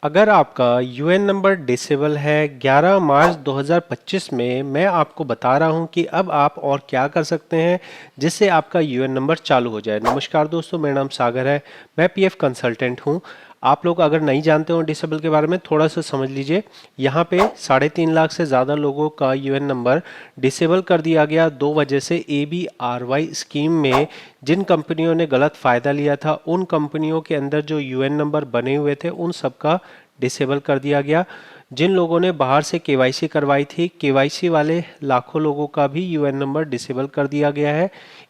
अगर आपका UN number disable है 11 मार्च 2025 में, मैं आपको बता रहा हूं कि अब आप और क्या कर सकते हैं जिससे आपका यूएन नंबर चालू हो जाए। नमस्कार दोस्तों, मेरा नाम सागर है। मैं पीएफ कंसल्टेंट हूं। आप लोग अगर नहीं जानते हो डिसेबल के बारे में, थोड़ा सा समझ लीजिए। यहाँ पे 3.5 लाख से ज़्यादा लोगों का यूएन नंबर डिसेबल कर दिया गया दो वजह से। ABRY स्कीम में जिन कंपनियों ने गलत फ़ायदा लिया था, उन कंपनियों के अंदर जो यूएन नंबर बने हुए थे उन सब का डिसेबल कर दिया गया। जिन लोगों ने बाहर से केवाईसी करवाई थी, केवाईसी वाले लाखों लोगों का भी यूएन नंबर डिसेबल कर दिया गया है।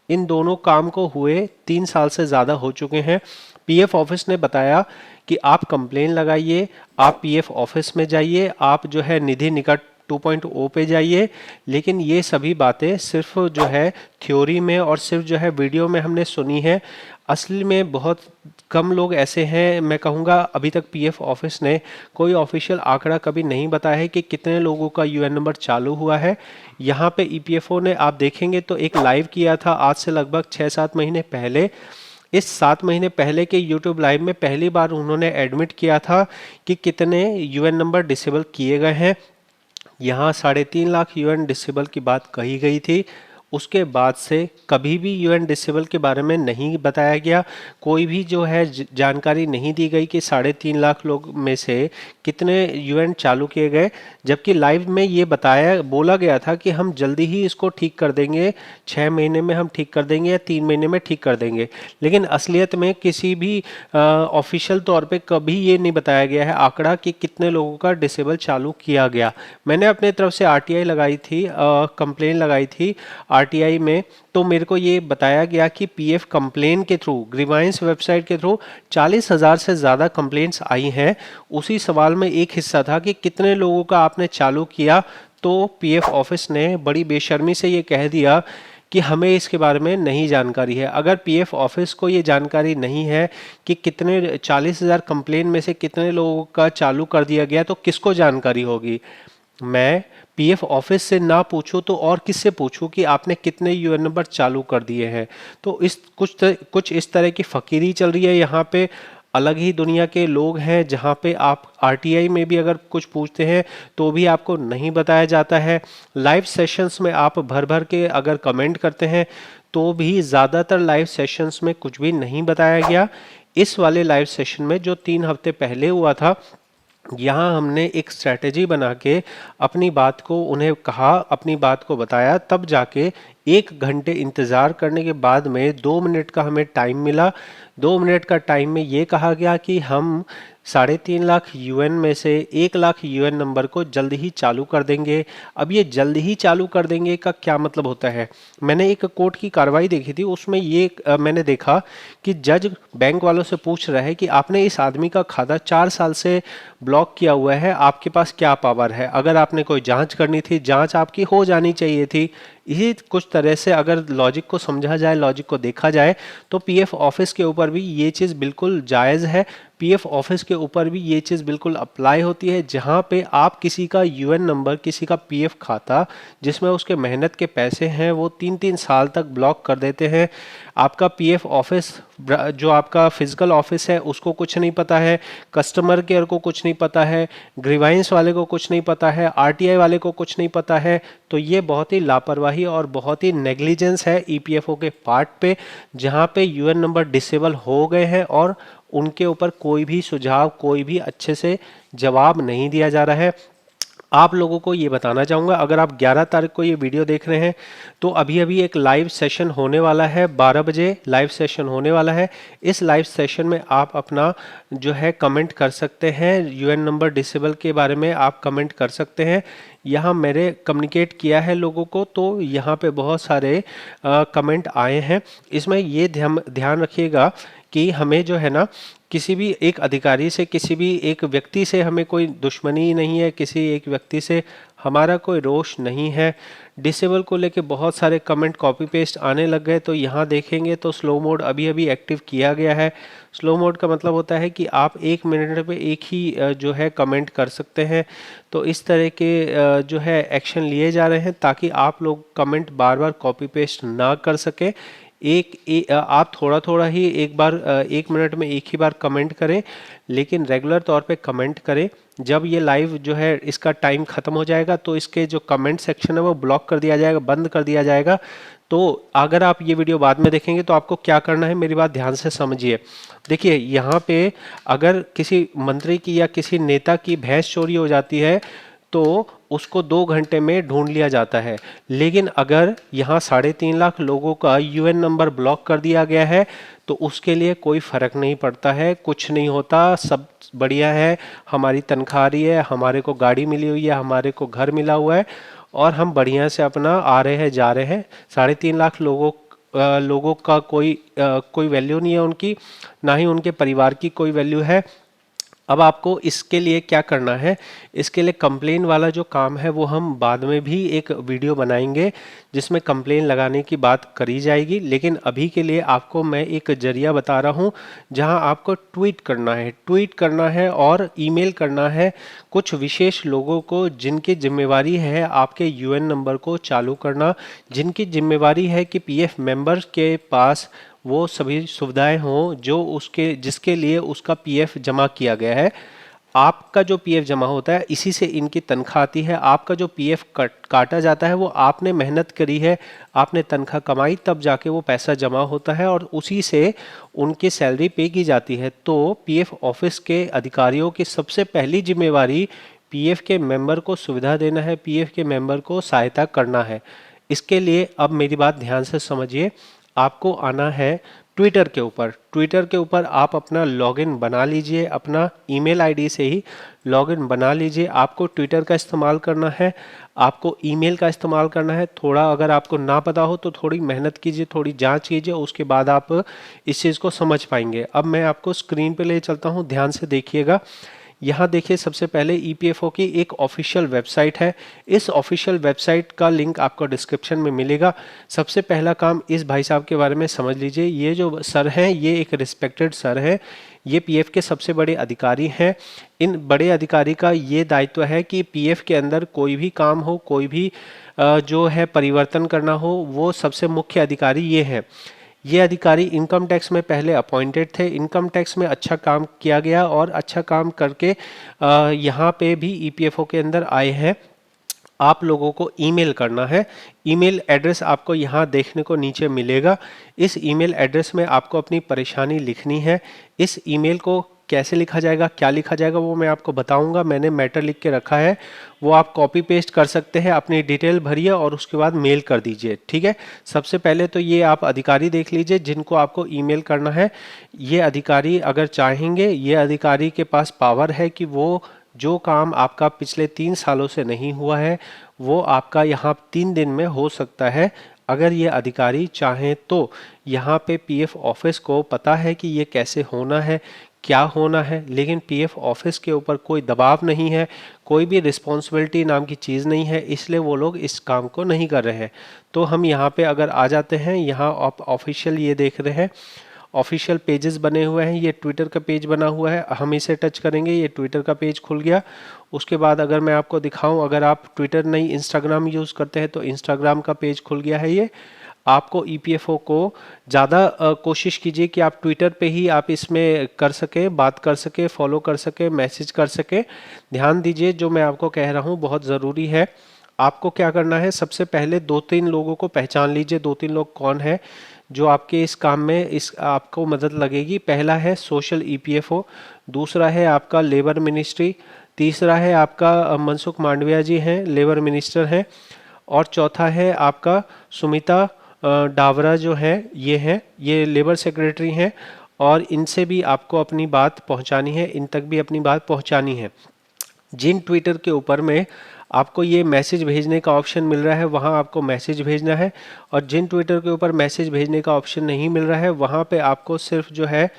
इन दोनों काम को हुए 3 साल से ज़्यादा हो चुके हैं। पीएफ ऑफिस ने बताया कि आप कंप्लेन लगाइए, आप पीएफ ऑफिस में जाइए, आप जो है निधि निकट 2.0 पे जाइए। लेकिन ये सभी बातें सिर्फ जो है थ्योरी में और सिर्फ जो है वीडियो में हमने सुनी है। असली में बहुत कम लोग ऐसे हैं, मैं कहूँगा अभी तक पीएफ ऑफिस ने कोई ऑफिशियल आंकड़ा कभी नहीं बताया है कि कितने लोगों का यूएन नंबर चालू हुआ है। यहाँ पे ईपीएफओ ने, आप देखेंगे तो एक लाइव किया था आज से लगभग 6-7 महीने पहले। इस 7 महीने पहले के यूट्यूब लाइव में पहली बार उन्होंने एडमिट किया था कि कितने यूएन नंबर डिसेबल किए गए हैं। यहाँ 3.5 लाख यूएन डिसेबल की बात कही गई थी। उसके बाद से कभी भी यूएन डिसेबल के बारे में नहीं बताया गया। कोई भी जो है जानकारी नहीं दी गई कि 3.5 लाख लोग में से कितने यूएन चालू किए गए। जबकि लाइव में ये बताया, बोला गया था कि हम जल्दी ही इसको ठीक कर देंगे, 6 महीने में हम ठीक कर देंगे या 3 महीने में ठीक कर देंगे। लेकिन असलियत में किसी भी ऑफिशियल तौर पे कभी ये नहीं बताया गया है आंकड़ा कि कितने लोगों का डिसेबल चालू किया गया। मैंने अपने तरफ से आरटीआई लगाई थी, कंप्लेन लगाई थी आरटीआई में। तो मेरे को ये बताया गया कि पीएफ कंप्लेन के थ्रू, ग्रीवांस वेबसाइट के थ्रू 40,000 से ज़्यादा कंप्लेंट्स आई हैं। उसी सवाल में एक हिस्सा था कि कितने लोगों का आपने चालू किया। तो पीएफ ऑफिस ने बड़ी बेशर्मी से ये कह दिया कि हमें इसके बारे में नहीं जानकारी है। अगर पीएफ ऑफिस को ये जानकारी नहीं है कि कितने 40,000 कंप्लेन में से कितने लोगों का चालू कर दिया गया, तो किसको जानकारी होगी? मैं पीएफ ऑफिस से ना पूछूं तो और किससे पूछूं कि आपने कितने यूएन नंबर चालू कर दिए हैं? तो इस कुछ इस तरह की फकीरी चल रही है यहाँ पे। अलग ही दुनिया के लोग हैं जहाँ पे आप आरटीआई में भी अगर कुछ पूछते हैं तो भी आपको नहीं बताया जाता है। लाइव सेशंस में आप भर भर के अगर कमेंट करते हैं तो भी ज़्यादातर लाइव सेशंस में कुछ भी नहीं बताया गया। इस वाले लाइव सेशन में जो 3 हफ्ते पहले हुआ था, यहाँ हमने एक स्ट्रैटेजी बना के अपनी बात को उन्हें कहा, अपनी बात को बताया। तब जाके 1 घंटे इंतज़ार करने के बाद में 2 मिनट का हमें टाइम मिला। 2 मिनट का टाइम में ये कहा गया कि हम 3.5 लाख यूएन में से 1 लाख यूएन नंबर को जल्द ही चालू कर देंगे। अब ये जल्द ही चालू कर देंगे का क्या मतलब होता है? मैंने एक कोर्ट की कार्रवाई देखी थी, उसमें ये मैंने देखा कि जज बैंक वालों से पूछ रहा है कि आपने इस आदमी का खाता 4 साल से ब्लॉक किया हुआ है, आपके पास क्या पावर है? अगर आपने कोई जांच करनी थी, जांच आपकी हो जानी चाहिए थी। इसी कुछ तरह से अगर लॉजिक को समझा जाए, लॉजिक को देखा जाए, तो पीएफ ऑफिस के ऊपर भी ये चीज़ बिल्कुल जायज़ है। पीएफ ऑफिस के ऊपर भी ये चीज़ बिल्कुल अप्लाई होती है, जहाँ पे आप किसी का यूएन नंबर, किसी का पीएफ खाता जिसमें उसके मेहनत के पैसे हैं, वो 3-3 साल तक ब्लॉक कर देते हैं। आपका पीएफ ऑफिस, जो आपका फिजिकल ऑफिस है, उसको कुछ नहीं पता है, कस्टमर केयर को कुछ नहीं पता है, ग्रीवांस वाले को कुछ नहीं पता है, आरटीआई वाले को कुछ नहीं पता है। तो ये बहुत ही लापरवाही और बहुत ही नेग्लिजेंस है ईपीएफओ के पार्ट पे, जहाँ पे यूएन नंबर डिसेबल हो गए हैं और उनके ऊपर कोई भी सुझाव, कोई भी अच्छे से जवाब नहीं दिया जा रहा है। आप लोगों को ये बताना चाहूँगा, अगर आप 11 तारीख को ये वीडियो देख रहे हैं तो अभी अभी एक लाइव सेशन होने वाला है, 12 बजे लाइव सेशन होने वाला है। इस लाइव सेशन में आप अपना जो है कमेंट कर सकते हैं, यूएन नंबर डिसेबल के बारे में आप कमेंट कर सकते हैं। यहाँ मैंने कम्युनिकेट किया है लोगों को, तो यहाँ पे बहुत सारे कमेंट आए हैं। इसमें ये ध्यान रखिएगा कि हमें जो है ना, किसी भी एक अधिकारी से, किसी भी एक व्यक्ति से हमें कोई दुश्मनी नहीं है, किसी एक व्यक्ति से हमारा कोई रोष नहीं है। डिसेबल को लेके बहुत सारे कमेंट कॉपी पेस्ट आने लग गए। तो यहाँ देखेंगे तो स्लो मोड अभी अभी एक्टिव किया गया है। स्लो मोड का मतलब होता है कि आप 1 मिनट पे एक ही जो है कमेंट कर सकते हैं। तो इस तरह के जो है एक्शन लिए जा रहे हैं ताकि आप लोग कमेंट बार बार कॉपी पेस्ट ना कर सकें। आप थोड़ा थोड़ा ही एक बार 1 मिनट में एक ही बार कमेंट करें, लेकिन रेगुलर तौर पे कमेंट करें। जब ये लाइव जो है इसका टाइम ख़त्म हो जाएगा तो इसके जो कमेंट सेक्शन है वो ब्लॉक कर दिया जाएगा, बंद कर दिया जाएगा। तो अगर आप ये वीडियो बाद में देखेंगे तो आपको क्या करना है, मेरी बात ध्यान से समझिए। देखिए यहाँ पे अगर किसी मंत्री की या किसी नेता की भैंस चोरी हो जाती है तो उसको 2 घंटे में ढूंढ लिया जाता है, लेकिन अगर यहाँ 3.5 लाख लोगों का यूएन नंबर ब्लॉक कर दिया गया है तो उसके लिए कोई फर्क नहीं पड़ता है, कुछ नहीं होता, सब बढ़िया है। हमारी तनख्वाह आ रही है, हमारे को गाड़ी मिली हुई है, हमारे को घर मिला हुआ है और हम बढ़िया से अपना आ रहे हैं जा रहे हैं। 3.5 लाख लोगों का कोई वैल्यू नहीं है उनकी, ना ही उनके परिवार की कोई वैल्यू है। अब आपको इसके लिए क्या करना है, इसके लिए कंप्लेन वाला जो काम है वो हम बाद में भी एक वीडियो बनाएंगे जिसमें कंप्लेन लगाने की बात करी जाएगी। लेकिन अभी के लिए आपको मैं एक जरिया बता रहा हूं जहां आपको ट्वीट करना है और ईमेल करना है कुछ विशेष लोगों को जिनकी जिम्मेवारी है आपके यूएन नंबर को चालू करना, जिनकी जिम्मेवारी है कि पीएफ मेंबर्स के पास वो सभी सुविधाएं हों जो उसके जिसके लिए उसका पीएफ जमा किया गया है। आपका जो पीएफ जमा होता है इसी से इनकी तनख्वाह आती है। आपका जो पीएफ काटा जाता है वो आपने मेहनत करी है, आपने तनख्वाह कमाई, तब जाके वो पैसा जमा होता है और उसी से उनकी सैलरी पे की जाती है। तो पीएफ ऑफिस के अधिकारियों की सबसे पहली जिम्मेवारी पीएफ के मेंबर को सुविधा देना है, पीएफ के मेंबर को सहायता करना है। इसके लिए अब मेरी बात ध्यान से समझिए, आपको आना है ट्विटर के ऊपर आप अपना लॉगिन बना लीजिए, अपना ईमेल आईडी से ही लॉगिन बना लीजिए। आपको ट्विटर का इस्तेमाल करना है, आपको ईमेल का इस्तेमाल करना है। थोड़ा अगर आपको ना पता हो तो थोड़ी मेहनत कीजिए, थोड़ी जांच कीजिए, उसके बाद आप इस चीज़ को समझ पाएंगे। अब मैं आपको स्क्रीन पे ले चलता हूँ, ध्यान से देखिएगा। यहाँ देखिए सबसे पहले ईपीएफओ की एक ऑफिशियल वेबसाइट है। इस ऑफिशियल वेबसाइट का लिंक आपको डिस्क्रिप्शन में मिलेगा। सबसे पहला काम इस भाई साहब के बारे में समझ लीजिए। ये जो सर हैं ये एक रिस्पेक्टेड सर है, ये पीएफ के सबसे बड़े अधिकारी हैं। इन बड़े अधिकारी का ये दायित्व है कि पीएफ के अंदर कोई भी काम हो, कोई भी जो है परिवर्तन करना हो, वो सबसे मुख्य अधिकारी ये हैं। ये अधिकारी इनकम टैक्स में पहले अपॉइंटेड थे, इनकम टैक्स में अच्छा काम किया गया और अच्छा काम करके यहाँ पे भी ईपीएफओ के अंदर आए हैं। आप लोगों को ईमेल करना है, ईमेल एड्रेस आपको यहाँ देखने को नीचे मिलेगा। इस ईमेल एड्रेस में आपको अपनी परेशानी लिखनी है। इस ईमेल को कैसे लिखा जाएगा, क्या लिखा जाएगा वो मैं आपको बताऊंगा। मैंने मैटर लिख के रखा है, वो आप कॉपी पेस्ट कर सकते हैं, अपनी डिटेल भरिए और उसके बाद मेल कर दीजिए, ठीक है। सबसे पहले तो ये आप अधिकारी देख लीजिए जिनको आपको ईमेल करना है। ये अधिकारी अगर चाहेंगे, ये अधिकारी के पास पावर है कि वो जो काम आपका पिछले 3 सालों से नहीं हुआ है वो आपका यहाँ 3 दिन में हो सकता है, अगर ये अधिकारी चाहें तो। यहाँ पे पीएफ ऑफिस को पता है कि ये कैसे होना है, क्या होना है, लेकिन पीएफ ऑफिस के ऊपर कोई दबाव नहीं है, कोई भी रिस्पॉन्सिबिलिटी नाम की चीज़ नहीं है, इसलिए वो लोग इस काम को नहीं कर रहे हैं। तो हम यहाँ पे अगर आ जाते हैं, यहाँ आप ऑफिशियल ये देख रहे हैं, ऑफिशियल पेजेस बने हुए हैं। ये ट्विटर का पेज बना हुआ है, हम इसे टच करेंगे, ये ट्विटर का पेज खुल गया। उसके बाद अगर मैं आपको दिखाऊं, अगर आप ट्विटर नहीं इंस्टाग्राम यूज़ करते हैं तो इंस्टाग्राम का पेज खुल गया है। ये आपको ईपीएफओ को ज़्यादा कोशिश कीजिए कि आप ट्विटर पे ही आप इसमें कर सकें, बात कर सकें, फॉलो कर सकें, मैसेज कर सकें। ध्यान दीजिए जो मैं आपको कह रहा हूँ बहुत ज़रूरी है। आपको क्या करना है, सबसे पहले 2-3 लोगों को पहचान लीजिए। 2-3 लोग कौन है जो आपके इस काम में इस आपको मदद लगेगी। पहला है सोशल ईपीएफओ, दूसरा है आपका लेबर मिनिस्ट्री, तीसरा है आपका मनसुख मांडविया जी हैं, लेबर मिनिस्टर हैं, और चौथा है आपका सुमिता डावरा जो है ये हैं, ये लेबर सेक्रेटरी हैं। और इनसे भी आपको अपनी बात पहुंचानी है, इन तक भी अपनी बात पहुंचानी है। जिन ट्विटर के ऊपर में आपको ये मैसेज भेजने का ऑप्शन मिल रहा है वहाँ आपको मैसेज भेजना है, और जिन ट्विटर के ऊपर मैसेज भेजने का ऑप्शन नहीं मिल रहा है वहाँ पे आपको सिर्फ जो है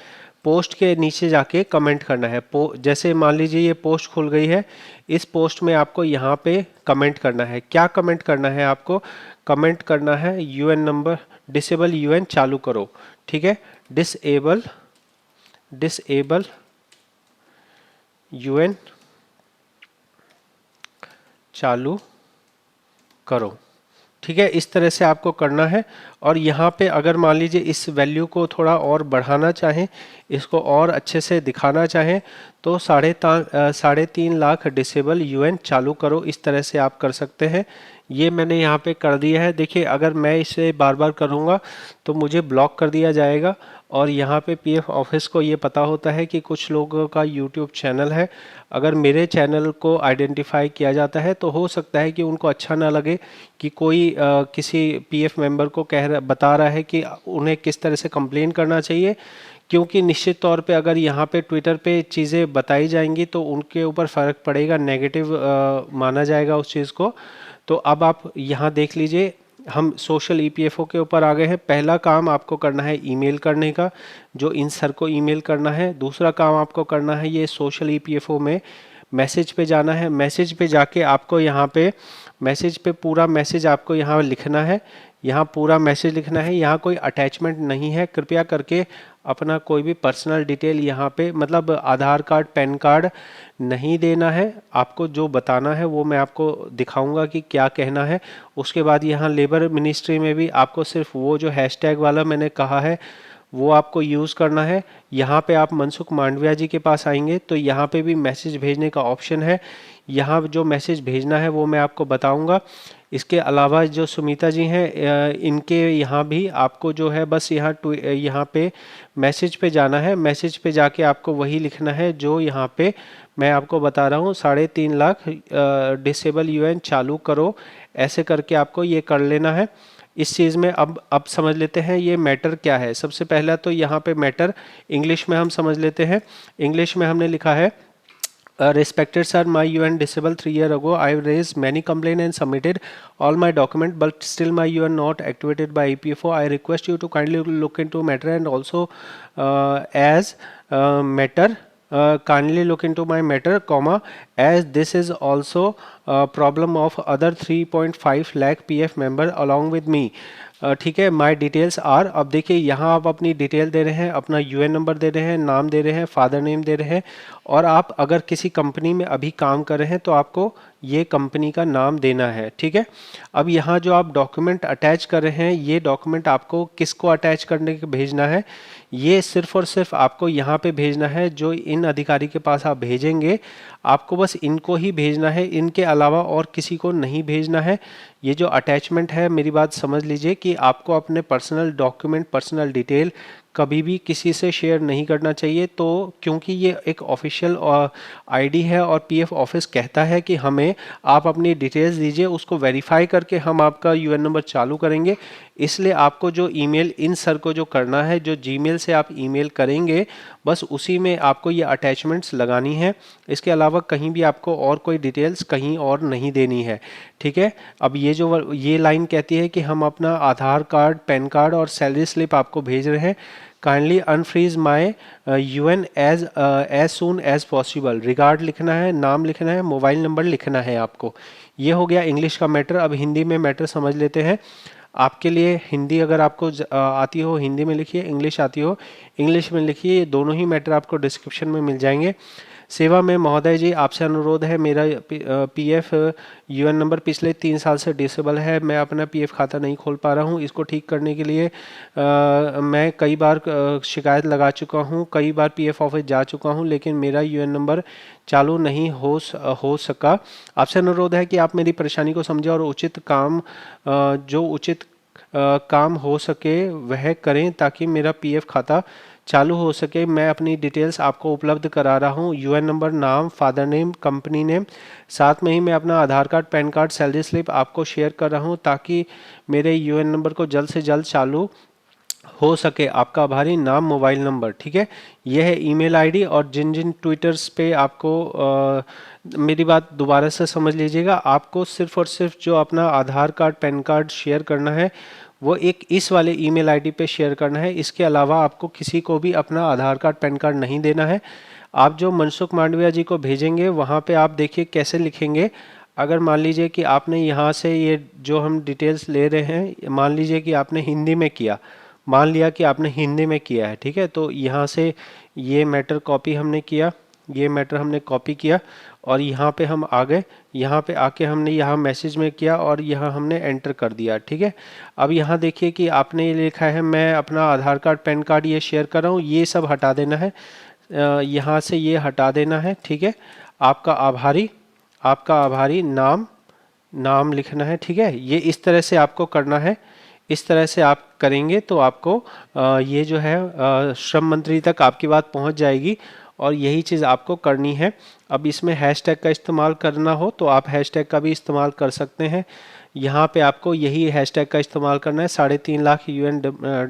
पोस्ट के नीचे जाके कमेंट करना है। जैसे मान लीजिए ये पोस्ट खुल गई है, इस पोस्ट में आपको यहाँ पे कमेंट करना है। क्या कमेंट करना है आपको? कमेंट करना है यूएन नंबर डिसेबल यूएन चालू करो, ठीक है। डिसेबल यूएन चालू करो, ठीक है, इस तरह से आपको करना है। और यहाँ पे अगर मान लीजिए इस वैल्यू को थोड़ा और बढ़ाना चाहें, इसको और अच्छे से दिखाना चाहें, तो 3.5 लाख डिसेबल यूएन चालू करो, इस तरह से आप कर सकते हैं। ये मैंने यहाँ पे कर दिया है। देखिए, अगर मैं इसे बार बार करूँगा तो मुझे ब्लॉक कर दिया जाएगा। और यहाँ पे पीएफ ऑफिस को ये पता होता है कि कुछ लोगों का यूट्यूब चैनल है, अगर मेरे चैनल को आइडेंटिफाई किया जाता है तो हो सकता है कि उनको अच्छा ना लगे कि कोई किसी पीएफ मेंबर को बता रहा है कि उन्हें किस तरह से कंप्लेन करना चाहिए। क्योंकि निश्चित तौर पे अगर यहाँ पे ट्विटर पे चीज़ें बताई जाएंगी तो उनके ऊपर फ़र्क पड़ेगा, नेगेटिव माना जाएगा उस चीज़ को। तो अब आप यहाँ देख लीजिए, हम सोशल ईपीएफओ के ऊपर आ गए हैं। पहला काम आपको करना है ईमेल करने का, जो इन सर को ईमेल करना है। दूसरा काम आपको करना है ये सोशल ईपीएफओ में मैसेज पे जाना है। मैसेज पे जाके आपको यहाँ पे मैसेज पे पूरा मैसेज आपको यहाँ लिखना है, यहाँ पूरा मैसेज लिखना है। यहाँ कोई अटैचमेंट नहीं है, कृपया करके अपना कोई भी पर्सनल डिटेल यहाँ पे, मतलब आधार कार्ड, पैन कार्ड नहीं देना है। आपको जो बताना है वो मैं आपको दिखाऊंगा कि क्या कहना है। उसके बाद यहाँ लेबर मिनिस्ट्री में भी आपको सिर्फ वो जो हैशटैग वाला मैंने कहा है वो आपको यूज़ करना है। यहाँ पे आप मनसुख मांडविया जी के पास आएंगे तो यहाँ पे भी मैसेज भेजने का ऑप्शन है। यहाँ जो मैसेज भेजना है वो मैं आपको बताऊंगा। इसके अलावा जो सुमिता जी हैं, इनके यहाँ भी आपको जो है बस यहाँ पे मैसेज पे जाना है। मैसेज पे जाके आपको वही लिखना है जो यहाँ पे मैं आपको बता रहा हूँ, 3.5 लाख डिसेबल यूएन चालू करो, ऐसे करके आपको ये कर लेना है। इस चीज़ में अब समझ लेते हैं ये मैटर क्या है। सबसे पहला तो यहाँ पे मैटर इंग्लिश में हम समझ लेते हैं। इंग्लिश में हमने लिखा है, respected sir, my UN disabled 3 years ago. I raised many complaints and submitted all my documents, but still my UN not activated by EPFO. I request you to kindly look into matter and also as matter. Kindly look into my matter, comma, as this is also a problem of other 3.5 lakh PF member along with me. ठीक है, माई details are. अब देखिए यहाँ आप अपनी detail दे रहे हैं, अपना यूएन नंबर दे रहे हैं, नाम दे रहे हैं, फादर नेम दे रहे हैं। और आप अगर किसी कंपनी में अभी काम कर रहे हैं तो आपको ये कंपनी का नाम देना है। ठीक है, अब यहाँ जो आप डॉक्यूमेंट अटैच कर रहे हैं, ये डॉक्यूमेंट आपको किसको अटैच करने के भेजना है, ये सिर्फ और सिर्फ आपको यहाँ पे भेजना है। जो इन अधिकारी के पास आप भेजेंगे, आपको बस इनको ही भेजना है, इनके अलावा और किसी को नहीं भेजना है। ये जो अटैचमेंट है, मेरी बात समझ लीजिए कि आपको अपने पर्सनल डॉक्यूमेंट, पर्सनल डिटेल कभी भी किसी से शेयर नहीं करना चाहिए। तो क्योंकि ये एक ऑफिशियल आईडी है और पीएफ ऑफिस कहता है कि हमें आप अपनी डिटेल्स दीजिए, उसको वेरीफाई करके हम आपका यूएन नंबर चालू करेंगे। इसलिए आपको जो ईमेल इन सर को जो करना है, जो जीमेल से आप ईमेल करेंगे, बस उसी में आपको ये अटैचमेंट्स लगानी है। इसके अलावा कहीं भी आपको और कोई डिटेल्स कहीं और नहीं देनी है। ठीक है, अब ये लाइन कहती है कि हम अपना आधार कार्ड, पैन कार्ड और सैलरी स्लिप आपको भेज रहे हैं। Kindly unfreeze my UAN as soon as possible. Regard लिखना है, नाम लिखना है, मोबाइल नंबर लिखना है आपको। ये हो गया इंग्लिश का मैटर। अब हिंदी में मैटर समझ लेते हैं। आपके लिए हिंदी अगर आपको आती हो हिंदी में लिखिए, इंग्लिश आती हो इंग्लिश में लिखिए। ये दोनों ही मैटर आपको डिस्क्रिप्शन में मिल जाएंगे। सेवा में महोदय जी, आपसे अनुरोध है, मेरा पीएफ यूएन नंबर पिछले 3 साल से डिसेबल है। मैं अपना पीएफ खाता नहीं खोल पा रहा हूँ। इसको ठीक करने के लिए मैं कई बार शिकायत लगा चुका हूँ, कई बार पीएफ ऑफिस जा चुका हूँ, लेकिन मेरा यूएन नंबर चालू नहीं हो सका। आपसे अनुरोध है कि आप मेरी परेशानी को समझें और उचित काम जो उचित काम हो सके वह करें ताकि मेरा पीएफ खाता चालू हो सके। मैं अपनी डिटेल्स आपको उपलब्ध करा रहा हूँ, यूएन नंबर, नाम, फादर नेम, कंपनी नेम, साथ में ही मैं अपना Aadhaar card, PAN card, salary slip आपको शेयर कर रहा हूँ ताकि मेरे यूएन नंबर को जल्द से जल्द चालू हो सके। आपका आभारी, नाम, मोबाइल नंबर। ठीक है, यह है ईमेल आईडी। और जिन जिन ट्विटर्स पे आपको मेरी बात दोबारा से समझ लीजिएगा, आपको सिर्फ और सिर्फ जो अपना Aadhaar card, PAN card share करना है वो एक इस वाले ईमेल आईडी पे शेयर करना है। इसके अलावा आपको किसी को भी अपना आधार कार्ड, पैन कार्ड नहीं देना है। आप जो मनसुख मांडविया जी को भेजेंगे वहाँ पे आप देखिए कैसे लिखेंगे। अगर मान लीजिए कि आपने यहाँ से ये जो हम डिटेल्स ले रहे हैं, मान लीजिए कि आपने हिंदी में किया, मान लिया कि आपने हिंदी में किया है, ठीक है, तो यहाँ से ये मैटर कॉपी हमने किया, ये मैटर हमने कॉपी किया और यहाँ पे हम आ गए। यहाँ पे आके हमने यहाँ मैसेज में किया और यहाँ हमने एंटर कर दिया। ठीक है, अब यहाँ देखिए कि आपने ये लिखा है मैं अपना आधार कार्ड पैन कार्ड ये शेयर कर रहा हूँ, ये सब हटा देना है। यहाँ से ये हटा देना है। ठीक है, आपका आभारी नाम लिखना है। ठीक है, ये इस तरह से आपको करना है। इस तरह से आप करेंगे तो आपको ये जो है श्रम मंत्री तक आपकी बात पहुंच जाएगी और यही चीज़ आपको करनी है। अब इसमें हैशटैग का इस्तेमाल करना हो तो आप हैशटैग का भी इस्तेमाल कर सकते हैं। यहाँ पे आपको यही हैशटैग का इस्तेमाल करना है, 3.5 लाख यूएन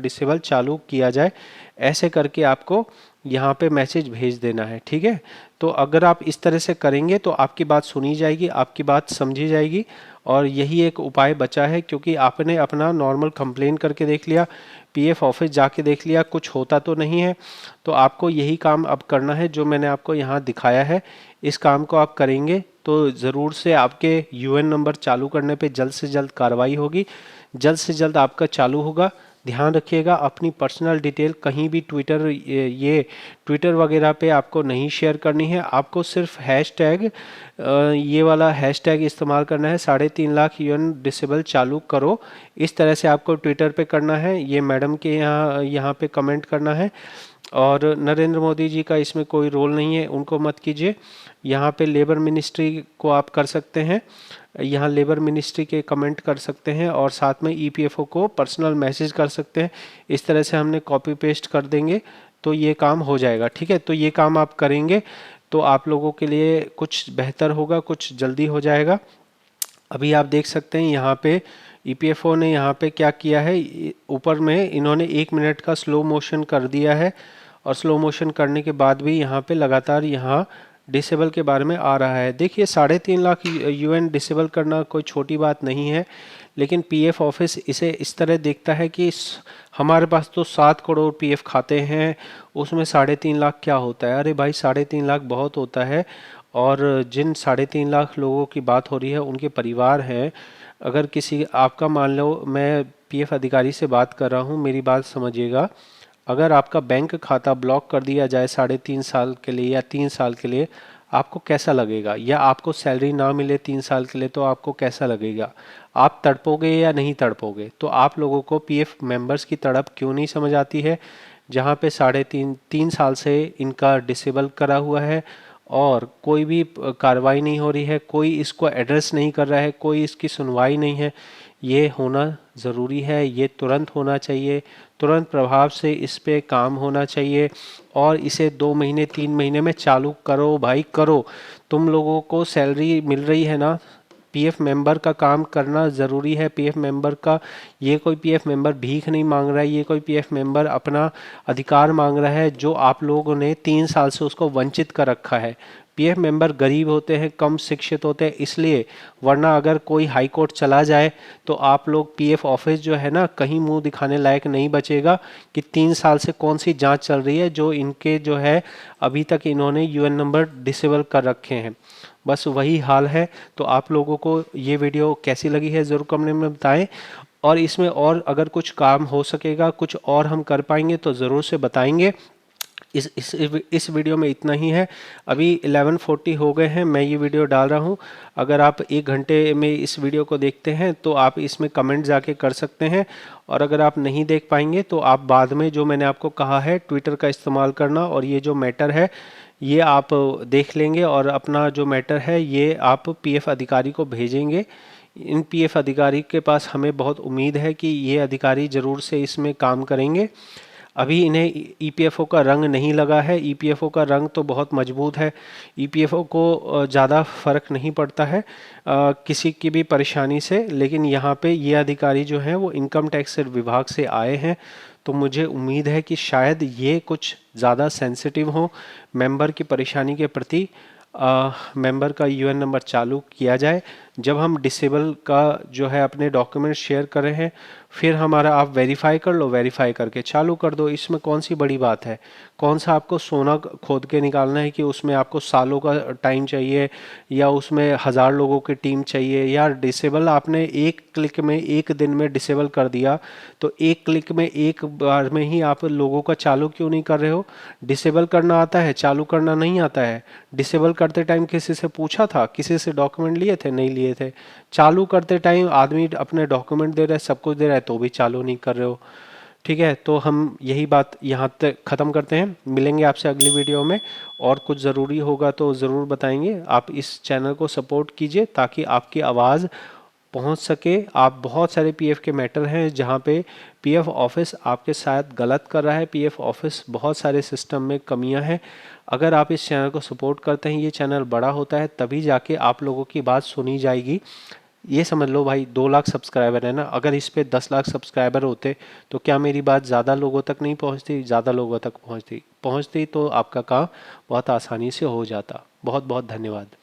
डिसेबल चालू किया जाए, ऐसे करके आपको यहाँ पे मैसेज भेज देना है। ठीक है, तो अगर आप इस तरह से करेंगे तो आपकी बात सुनी जाएगी, आपकी बात समझी जाएगी और यही एक उपाय बचा है। क्योंकि आपने अपना नॉर्मल कंप्लेन करके देख लिया, पीएफ ऑफिस जाके देख लिया, कुछ होता तो नहीं है, तो आपको यही काम अब करना है जो मैंने आपको यहाँ दिखाया है। इस काम को आप करेंगे तो ज़रूर से आपके यूएन नंबर चालू करने पे जल्द से जल्द कार्रवाई होगी, जल्द से जल्द आपका चालू होगा। ध्यान रखिएगा अपनी पर्सनल डिटेल कहीं भी ट्विटर वगैरह पे आपको नहीं शेयर करनी है। आपको सिर्फ हैशटैग ये वाला हैशटैग इस्तेमाल करना है, 3.5 लाख यूएन डिसेबल चालू करो, इस तरह से आपको ट्विटर पे करना है। ये मैडम के यहाँ पे कमेंट करना है और नरेंद्र मोदी जी का इसमें कोई रोल नहीं है, उनको मत कीजिए। यहाँ पे लेबर मिनिस्ट्री को आप कर सकते हैं, यहाँ लेबर मिनिस्ट्री के कमेंट कर सकते हैं और साथ में ईपीएफओ को पर्सनल मैसेज कर सकते हैं। इस तरह से हमने कॉपी पेस्ट कर देंगे तो ये काम हो जाएगा। ठीक है, तो ये काम आप करेंगे तो आप लोगों के लिए कुछ बेहतर होगा, कुछ जल्दी हो जाएगा। अभी आप देख सकते हैं यहाँ पे ईपीएफओ ने यहाँ पे क्या किया है, ऊपर में इन्होंने 1 मिनट का स्लो मोशन कर दिया है और स्लो मोशन करने के बाद भी यहाँ पे लगातार यहाँ डिसेबल के बारे में आ रहा है। देखिए 3.5 लाख यूएन डिसेबल करना कोई छोटी बात नहीं है, लेकिन पीएफ ऑफिस इसे इस तरह देखता है कि हमारे पास तो 7 करोड़ पीएफ खाते हैं, उसमें 3.5 लाख क्या होता है। अरे भाई 3.5 लाख बहुत होता है और जिन 3.5 लाख लोगों की बात हो रही है उनके परिवार हैं। अगर किसी आपका मान लो, मैं पीएफ अधिकारी से बात कर रहा हूँ, मेरी बात समझिएगा, अगर आपका बैंक खाता ब्लॉक कर दिया जाए 3.5 साल के लिए या 3 साल के लिए, आपको कैसा लगेगा, या आपको सैलरी ना मिले 3 साल के लिए तो आपको कैसा लगेगा, आप तड़पोगे या नहीं तड़पोगे। तो आप लोगों को पीएफ मेंबर्स की तड़प क्यों नहीं समझ आती है, जहाँ पे 3.5 साल से इनका डिसेबल करा हुआ है और कोई भी कार्रवाई नहीं हो रही है, कोई इसको एड्रेस नहीं कर रहा है, कोई इसकी सुनवाई नहीं है। ये होना ज़रूरी है, ये तुरंत होना चाहिए, तुरंत प्रभाव से इस पे काम होना चाहिए और इसे 2 महीने 3 महीने में चालू करो भाई, करो। तुम लोगों को सैलरी मिल रही है ना, पीएफ मेंबर का काम करना ज़रूरी है। पीएफ मेंबर का, ये कोई पीएफ मेंबर भीख नहीं मांग रहा है, ये कोई पीएफ मेंबर अपना अधिकार मांग रहा है जो आप लोगों ने 3 साल से उसको वंचित कर रखा है। पीएफ मेंबर गरीब होते हैं, कम शिक्षित होते हैं इसलिए, वरना अगर कोई हाई कोर्ट चला जाए तो आप लोग पीएफ ऑफिस जो है ना, कहीं मुंह दिखाने लायक नहीं बचेगा कि 3 साल से कौन सी जांच चल रही है जो इनके जो है अभी तक इन्होंने यूएन नंबर डिसेबल कर रखे हैं। बस वही हाल है। तो आप लोगों को ये वीडियो कैसी लगी है ज़रूर कमेंट में बताएं और इसमें और अगर कुछ काम हो सकेगा, कुछ और हम कर पाएंगे तो ज़रूर से बताएंगे। इस वीडियो में इतना ही है। अभी 11:40 हो गए हैं, मैं ये वीडियो डाल रहा हूँ। अगर आप 1 घंटे में इस वीडियो को देखते हैं तो आप इसमें कमेंट जाके कर सकते हैं और अगर आप नहीं देख पाएंगे तो आप बाद में, जो मैंने आपको कहा है, ट्विटर का इस्तेमाल करना और ये जो मैटर है ये आप देख लेंगे और अपना जो मैटर है ये आप पीएफ अधिकारी को भेजेंगे। इन पीएफ अधिकारी के पास हमें बहुत उम्मीद है कि ये अधिकारी ज़रूर से इसमें काम करेंगे। अभी इन्हें ईपीएफओ का रंग नहीं लगा है, ईपीएफओ का रंग तो बहुत मजबूत है, ईपीएफओ को ज़्यादा फर्क नहीं पड़ता है किसी की भी परेशानी से। लेकिन यहाँ पे ये अधिकारी जो हैं वो इनकम टैक्स विभाग से आए हैं, तो मुझे उम्मीद है कि शायद ये कुछ ज़्यादा सेंसिटिव हो मेंबर की परेशानी के प्रति। मेंबर का यूएन नंबर चालू किया जाए जब हम डिसेबल का जो है अपने डॉक्यूमेंट शेयर कर रहे हैं, फिर हमारा आप वेरीफाई कर लो, वेरीफाई करके चालू कर दो। इसमें कौन सी बड़ी बात है? कौन सा आपको सोना खोद के निकालना है कि उसमें आपको सालों का टाइम चाहिए या उसमें 1000 लोगों की टीम चाहिए? यार डिसेबल आपने एक क्लिक में, एक दिन में डिसेबल कर दिया, तो एक क्लिक में एक बार में ही आप लोगों का चालू क्यों नहीं कर रहे हो? डिसेबल करना आता है, चालू करना नहीं आता है। डिसेबल करते टाइम किसी से पूछा था? किसी से डॉक्यूमेंट लिए थे? नहीं लिए थे। चालू करते टाइम आदमी अपने डॉक्यूमेंट दे रहा है, सब कुछ दे रहा है, तो भी चालू नहीं कर रहे हो। ठीक है, तो हम यही बात यहाँ तक ख़त्म करते हैं। मिलेंगे आपसे अगली वीडियो में, और कुछ ज़रूरी होगा तो ज़रूर बताएंगे। आप इस चैनल को सपोर्ट कीजिए ताकि आपकी आवाज़ पहुंच सके। आप बहुत सारे पीएफ के मैटर हैं जहां पे पीएफ ऑफिस आपके साथ गलत कर रहा है, पीएफ ऑफिस बहुत सारे सिस्टम में कमियां हैं। अगर आप इस चैनल को सपोर्ट करते हैं, ये चैनल बड़ा होता है तभी जाके आप लोगों की बात सुनी जाएगी। ये समझ लो भाई, 2 लाख सब्सक्राइबर है ना, अगर इस पे 10 लाख सब्सक्राइबर होते तो क्या मेरी बात ज़्यादा लोगों तक नहीं पहुंचती? ज़्यादा लोगों तक पहुंचती, तो आपका काम बहुत आसानी से हो जाता। बहुत बहुत धन्यवाद।